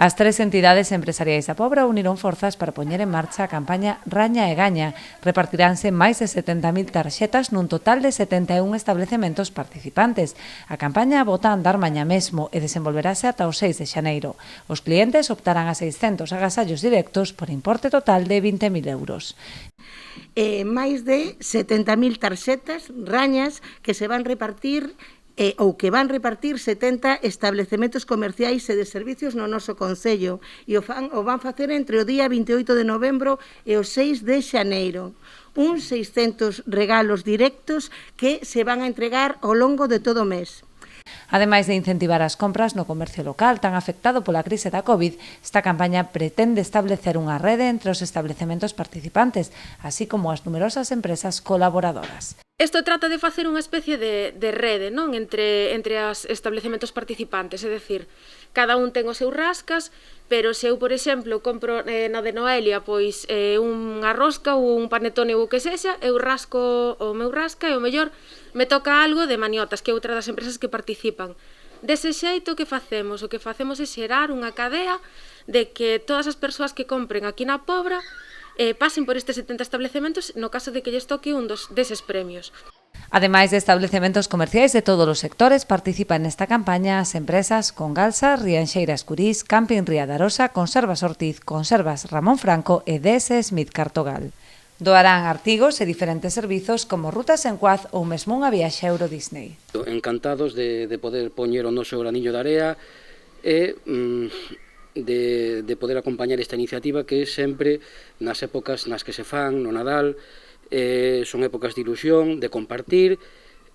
As tres entidades empresariais da Pobra uniron forzas para poñer en marcha a campaña Raña e Gaña. Repartiránse máis de 70.000 tarxetas nun total de 71 establecementos participantes. A campaña bota a andar mañá mesmo e desenvolverase ata o 6 de xaneiro. Os clientes optarán a 600 agasallos directos por importe total de 20.000 euros. Máis de 70.000 tarxetas, rañas, que se van repartir ou que van repartir 70 establecementos comerciais e de servicios no noso concello e o van facer entre o día 28 de novembro e o 6 de xaneiro. Uns 600 regalos directos que se van a entregar ao longo de todo o mes. Ademais de incentivar as compras no comercio local tan afectado pola crise da COVID, esta campaña pretende establecer unha rede entre os establecementos participantes, así como as numerosas empresas colaboradoras. Isto trata de facer unha especie de rede, non, entre os establecementos participantes, é dicir, cada un ten os seus rascas, pero se eu, por exemplo, compro na de Noelia pois unha rosca ou un panetone ou o que sexa, eu rasco o meu rasca e o mellor me toca algo de Maniotas, que é outra das empresas que participan. Dese xeito, que facemos? O que facemos é xerar unha cadea de que todas as persoas que compren aquí na Pobra pasen por estes 70 establecementos no caso de que lles toque un deses premios. Ademais de establecementos comerciais de todos os sectores, participan nesta campaña as empresas Congalsa, Rianxeiras Curís, Camping Ría da Arosa, Conservas Ortiz, Conservas Ramón Franco e DS Smith Cartogal. Doarán artigos e diferentes servizos como rutas en quad ou mesmo unha viaxe a Euro Disney. Encantados de poder poñer o noso graniño de area e de poder acompañar esta iniciativa que sempre nas épocas nas que se fan, no Nadal, son épocas de ilusión, de compartir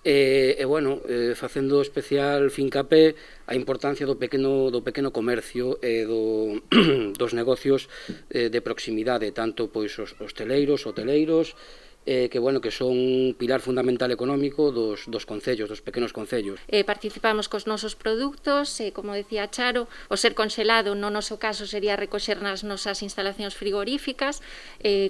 e bueno, facendo especial fincapé a importancia do pequeno comercio e dos negocios de proximidade, tanto pois os hoteleiros, que bueno, que son un pilar fundamental económico dos concellos, dos pequenos concellos. Participamos cos nosos produtos, como decía Charo, o ser conxelado no noso caso sería recoxer nas nosas instalacións frigoríficas,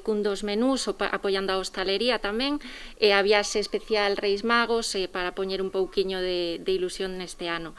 cun dos menús apoiando a hostalería tamén, e a viaxe especial Reis Magos para poñer un pouquiño de ilusión neste ano.